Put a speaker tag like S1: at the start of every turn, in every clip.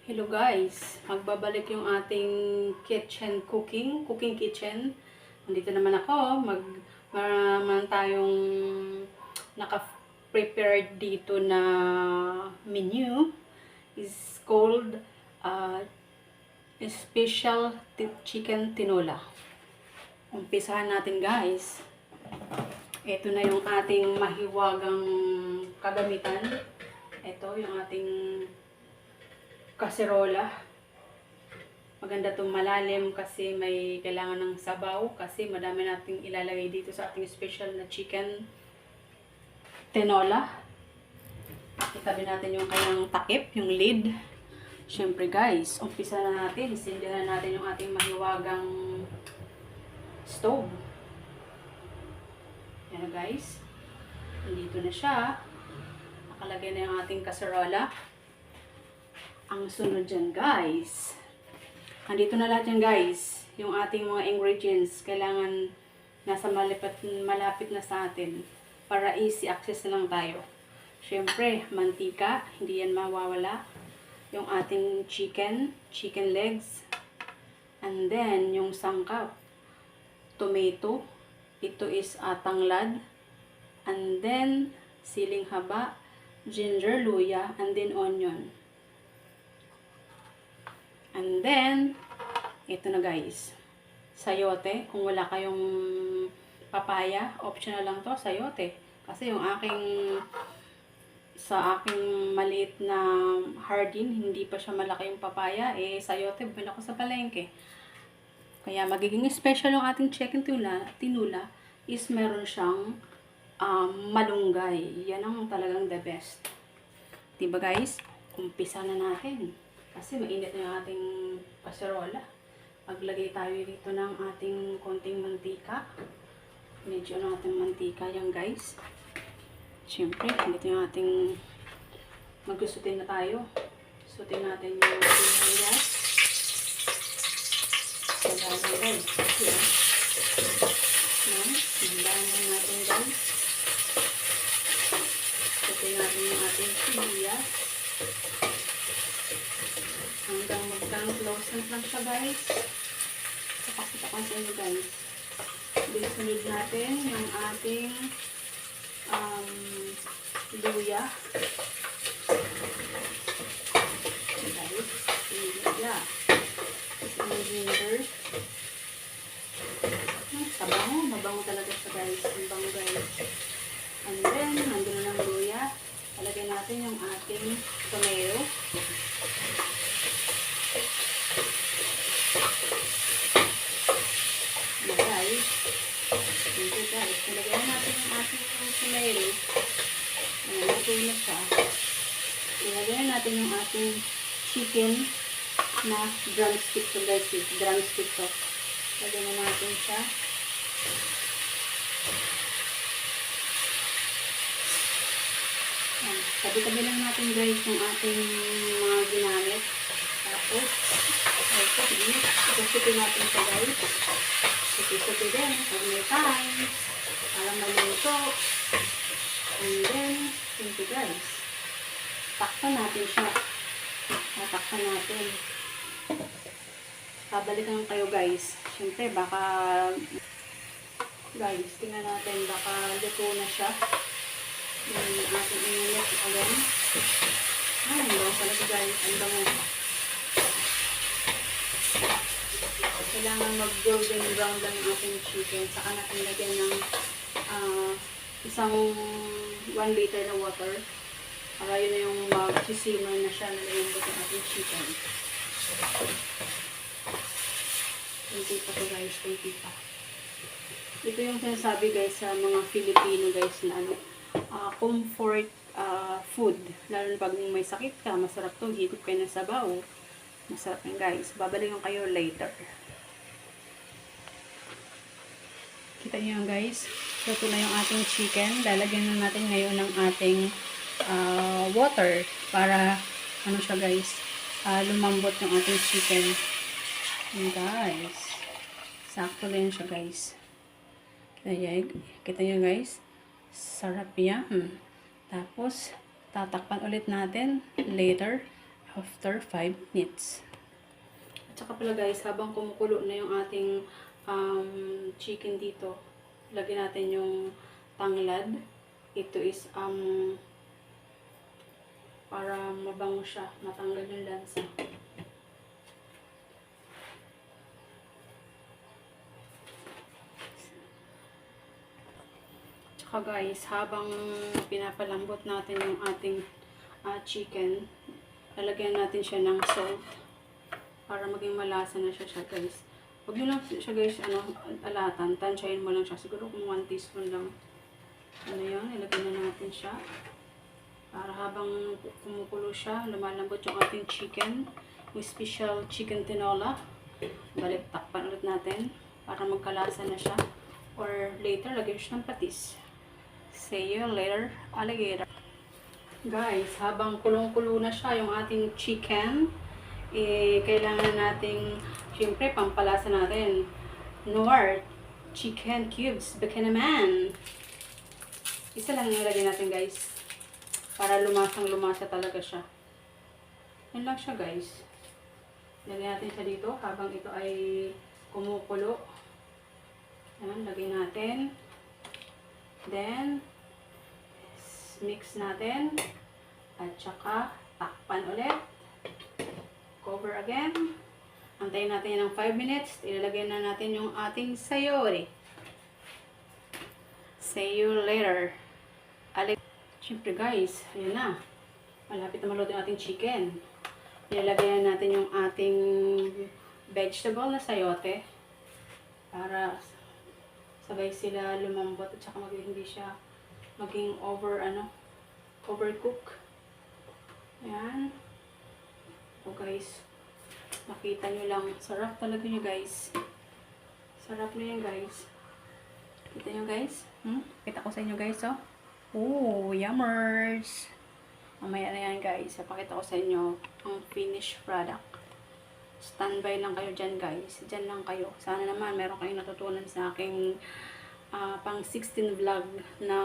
S1: Hello guys, magbabalik yung ating cooking kitchen. Nandito naman ako, naman tayong naka-prepared dito na menu is called special chicken tinola. Umpisahan natin guys. Ito na yung ating mahiwagang kagamitan. Ito yung ating kaserola. Maganda itong malalim kasi may kailangan ng sabaw kasi madami nating ilalagay dito sa ating special na chicken tinola. Itabi natin yung kanyang takip, yung lid. Syempre guys, umpisa na natin. Isindihan na natin yung ating mahiwagang stove. Yan guys. Nandito na siya. Nakalagay na yung ating kaserola. Ang sunod dyan guys, nandito na lahat yan guys, yung ating mga ingredients, kailangan nasa malapit na sa atin para easy access na lang tayo. Syempre, mantika, hindi yan mawawala. Yung ating chicken legs, and then yung sangkap, tomato, ito is tanglad, and then siling haba, ginger, luya, and then onion. And then, ito na guys, sayote. Kung wala kayong papaya, optional lang to, sayote. Kasi yung sa aking maliit na hardin, hindi pa siya malaki yung papaya, sayote, bumili ako sa palengke. Kaya magiging special yung ating chicken tinula is meron siyang malunggay. Yan ang talagang the best. Diba guys? Umpisa na natin. Kasi mainit na yung ating kaserola. Maglagay tayo dito ng ating konting mantika. Medyo ng ating mantika yan guys. Siyempre, dito yung ating magsusutin na tayo. Sutin natin yung sibuyas. Sagalan guys. Yan. Sagalan natin guys. Sutin natin yung ating sibuyas. Hanggang mag-translucent lang siya guys. Kapakita ko sa inyo guys. Sunod natin yung ating luya. Guys, luya. Yung ginger. Mabango talaga siya guys. Mabango guys. And then, nandun na ng luya. Talagay natin yung ating tomato. Guys, talagyan natin yung ating tomato. Naluto na siya. Ilagyan natin yung ating chicken na drumstick to guys. Drumstick to. Lagyan na natin siya. Tabi-tabi lang natin guys yung ating mga ginamit. Tapos, ito natin siya guys. Suti-suti din, pag may time, para maluto. And then, ito guys. Takpan natin siya. Tatakpan natin. Babalikan kayo guys. Siyempre, baka guys, tingnan natin, baka luto na siya. Yung ating inunit again. Ang bango talaga guys. Ang bango. Kailangan mag-golden brown lang yung ating chicken. Saka natin lagyan ng isang 1 liter na water. Para yun na yung mag-simmer na siya na layambot yung ating chicken. Kunti pa to guys. Kunti pa. Ito yung sinasabi guys sa mga Filipino guys na comfort food. Lalo na pag may sakit ka, masarap to. Higop kayo ng sabaw. Masarap yan guys. Babalikan kayo later. Kita nyo guys. Luto na yung ating chicken. Lalagyan na natin ngayon ng ating water para ano siya guys. Lumambot yung ating chicken. And guys. Sakto lang siya guys. Kita nyo guys. Sarap yan. Tapos, tatakpan ulit natin later after 5 minutes. At saka pala guys, habang kumukulo na yung ating chicken dito, lagyan natin yung tanglad. Ito is para mabango siya, matanggal yung lansa. Tsaka guys, habang pinapalambot natin yung ating chicken, lalagyan natin siya ng salt para maging malasa na siya guys. Huwag nyo lang siya guys, alatan, tansyahin mo lang siya. Siguro kung 1 teaspoon lang. Ano yun, ilagay na natin siya. Para habang kumukulo siya, lumalambot yung ating chicken. Yung special chicken tinola. Balik, takpan ulit natin para magkalasa na siya. Or later, lagyan siya ng patis. See you later, alligator. Guys, habang kulong-kulo na siya yung ating chicken, kailangan nating, syempre, pampalasa natin. Noir chicken cubes, baka naman. Isa lang nilagay natin guys. Para lumasang-lumasa talaga siya. Yan lang siya guys. Lagyan natin siya dito habang ito ay kumukulo. Yan, lagay natin. Then, mix natin. At saka, takpan ulit. Cover again. Antayin natin yan ng 5 minutes. Ilalagay na natin yung ating sayori. See you later. Siyempre guys, ayan na. Malapit na maluto yung ating chicken. Ilalagay na natin yung ating vegetable na sayote. Para sabay sila lumambot at saka hindi siya maging overcook. Ayan. O guys, makita nyo lang. Sarap talaga nyo guys. Sarap na yan guys. Kita nyo guys? Kita ko sa inyo guys oh. Oh, yummers! Mamaya na yan guys. Papakita ko sa inyo ang finished product. Standby lang kayo dyan guys. Dyan lang kayo. Sana naman meron kayong natutunan sa aking pang 16 vlog na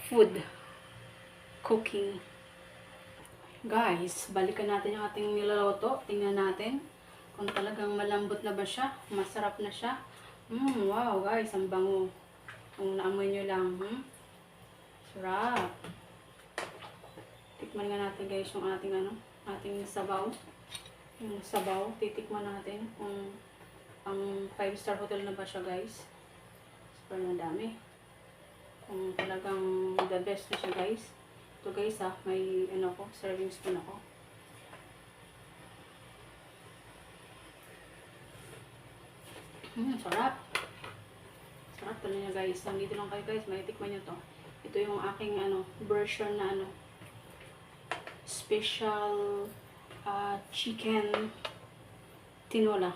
S1: food cooking. Guys, balikan natin yung ating niluluto. Tingnan natin kung talagang malambot na ba siya. Masarap na siya. Wow guys, ang bango. Kung naamoy nyo lang. Sarap. Tikman nga natin guys yung ating ating sabaw. Yung sabaw, titikman natin kung ang 5-star hotel na ba siya guys. Super madami. Kung talagang the best na siya guys. Ito guys may serving spoon ako. Sarap. Sarap pala niya guys. Dito lang kayo guys, may tikman nyo to. Ito yung aking version na special chicken tinola.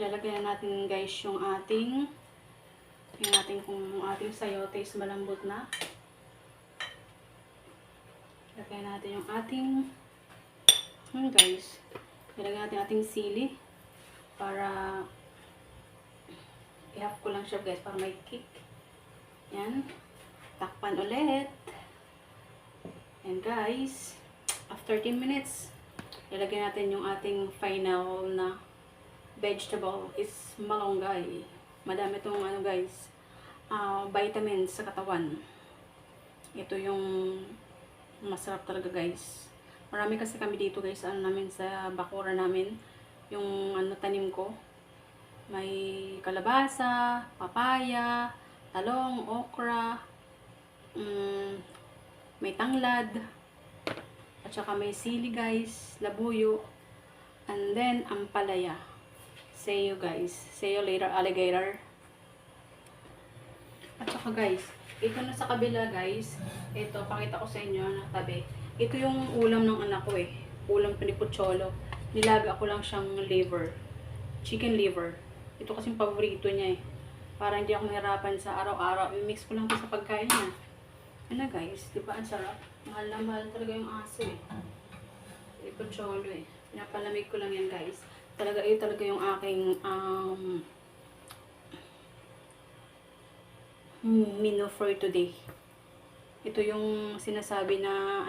S1: Lalagyan natin guys yung ating sayote is malambot na. Lagyan natin yung ating guys. Ilagyan natin ating sili para i-half ko lang siya guys para may kick. Yan. Takpan ulit. And guys, after 10 minutes, ilagay natin yung ating final na vegetable is malunggay. Madami itong guys, vitamins sa katawan. Ito yung masarap talaga guys. Marami kasi kami dito guys, namin sa bakura namin, yung tanim ko. May kalabasa, papaya, talong, okra, may tanglad, at saka may sili guys, labuyo, and then ampalaya. See you guys. See you later, alligator. At saka guys, ito na sa kabila guys, ito, pakita ko sa inyo na tabi. Ito yung ulam ng anak ko ulam pinipucholo. Nilaga ko lang siyang liver, chicken liver. Ito kasing paborito niya para hindi ako mahirapan sa araw-araw. I-mix ko lang ito sa pagkain niya. Ano guys, di ba ang sarap? Mahal na mahal talaga yung aso Pinipucholo Pinapalamig ko lang yan guys. Ito talaga yung aking menu for today. Ito yung sinasabi na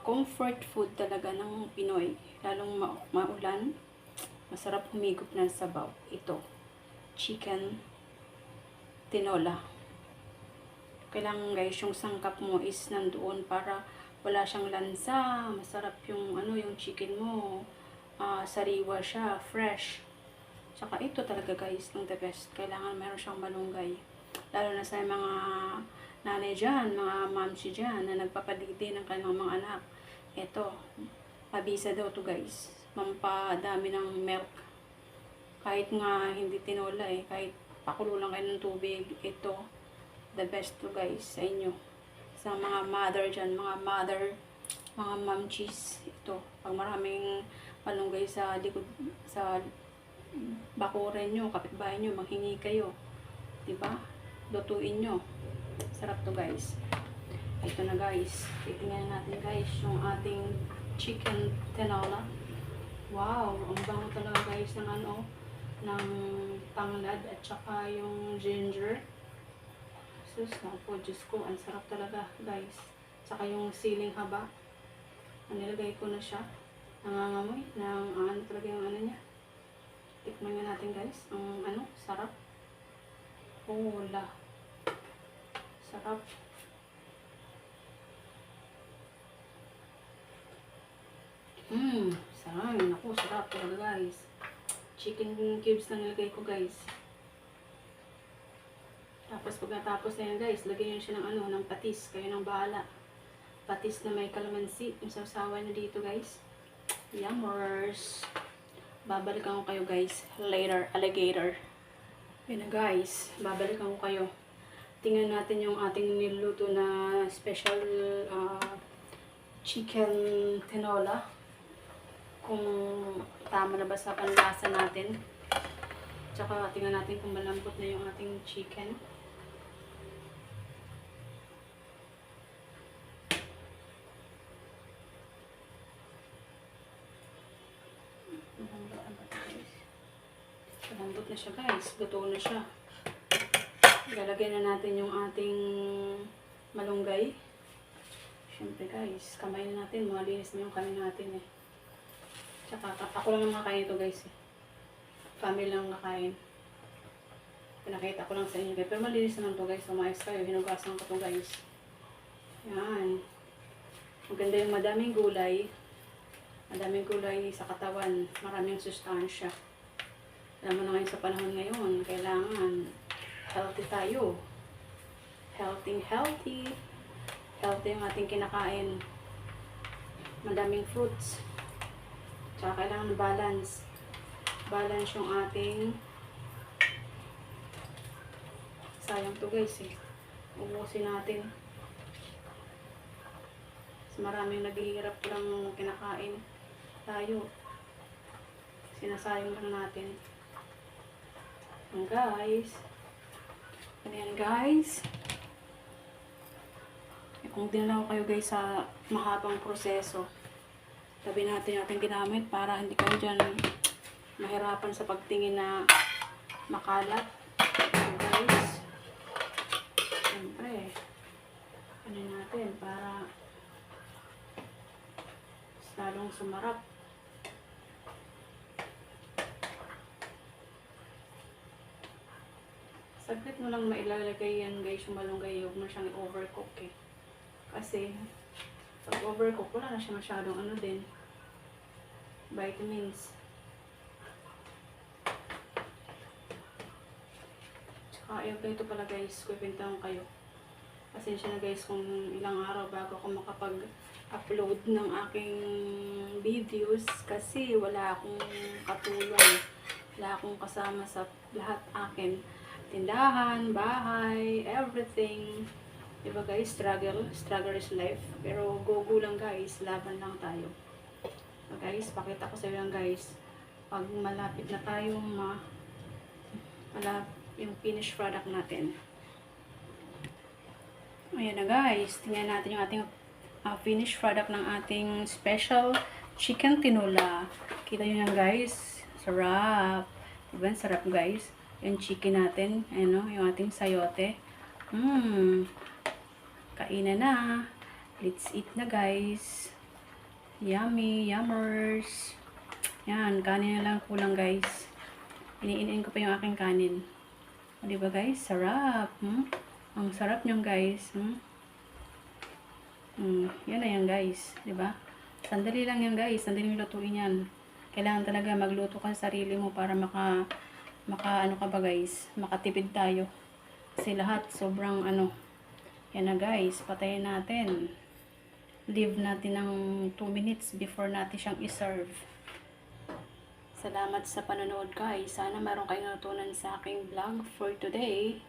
S1: comfort food talaga ng Pinoy. Lalong maulan, masarap humigop ng sabaw. Ito, chicken tinola. Kailangan guys, yung sangkap mo is nandoon para wala siyang lansa. Masarap yung yung chicken mo. Sariwa siya, fresh. Tsaka ito talaga guys, ng the best. Kailangan meron siyang malunggay. Lalo na sa mga nanay dyan, mga mamsi dyan na nagpapadigdi ng kanilang mga anak. Ito, mabisa daw to guys. Mampadami ng milk. Kahit nga hindi tinola kahit pakulo lang kayo ng tubig, ito, the best to guys sa inyo. Sa mga mother dyan, mga mamchis, ito. Pag maraming malunggay sa likod, sa bakuran nyo, kapitbahay nyo, manghingi kayo. Diba? Lutuin nyo. Sarap to guys. Ito na guys. Titingnan natin guys yung ating chicken tinola. Wow! Ang bango talaga guys ng ng tanglad at saka yung ginger. Sus, naku, Diyos ko, ang sarap talaga guys. Saka yung siling haba. Nilagay ko na siya. Nangangamoy. Talaga yung niya. Tikman nga natin guys. Ang sarap. Wala. Sarap. Sarap. Naku, sarap talaga guys. Chicken cubes na nilagay ko guys. Tapos pag natapos na yan guys, lagyan nyo siya ng ng patis. Kayo nang bahala. Patis na may kalamansi. Yung sausawan nyo dito guys. Yummers. Babalikan ko kayo guys later, alligator. Yun na guys, babalikan ko kayo. Tingnan natin yung ating niluto na special chicken tinola. Kung tama na ba sa panlasa natin. Tsaka tingnan natin kung malambot na yung ating chicken. Malambot na siya guys. Luto na siya. Lalagyan na natin yung ating malunggay. Siyempre guys, kamay na natin. Malinis na yung kamay natin Tsaka ako lang ang makain ito guys Family lang nakain. Pinakita ko lang sa inyo guys. Pero malinis naman to guys. Umayos kayo. Hinugasan ko to guys. Yan. Maganda yung madaming gulay. Madaming gulay sa katawan. Maraming sustansya. Alam mo na ngayon sa panahon ngayon, kailangan healthy tayo. Healthy. Healthy yung ating kinakain. Madaming fruits. Tsaka kailangan balance. Balance yung ating sayang to guys Ubusin natin. Mas maraming naghihirap lang kinakain tayo. Sinasayang lang natin. Guys. Ayan guys. Kung dinalaw kayo guys sa mahabang proseso, tabi natin yung ating ginamit para hindi kayo dyan mahirapan sa pagtingin na makalat. Guys. Siyempre, natin para lalong sumarap. Saglit mo lang mailalagay yan guys yung malunggay. Huwag mo siyang i-overcook Kasi pag overcook, wala na siya masyadong din. Vitamins. Tsaka ayaw ito pala guys, kuipintahan kayo. Pasensya na guys kung ilang araw bago ako makapag-upload ng aking videos. Kasi wala akong katulong. Wala akong kasama sa lahat akin. Tindahan, bahay, everything. Diba guys, struggle is life. Pero go lang guys, laban lang tayo. So guys, pakita ko sa inyo lang guys. Pag malapit na tayo yung finished product natin. Ayan na guys, tingnan natin yung ating finished product ng ating special chicken tinola. Kita nyo yan guys, sarap. Diba, sarap guys. Yung chicken natin, yung ating sayote. Kainan na. Let's eat na guys. Yummy, yummers. Yan, kanin na lang kulang guys. Iniinin ko pa yung aking kanin. O, diba guys? Sarap. Ang sarap niyang guys. Yan na yan guys. Diba? Sandali lang yan guys. Sandali lutuin yan. Kailangan talaga magluto ka sa sarili mo para maka ano ka ba guys? Makatipid tayo. Kasi lahat sobrang ano. Yan na guys. Patayin natin. Leave natin ng 2 minutes before natin siyang iserve. Salamat sa panonood guys. Sana meron kayong natutunan sa aking vlog for today.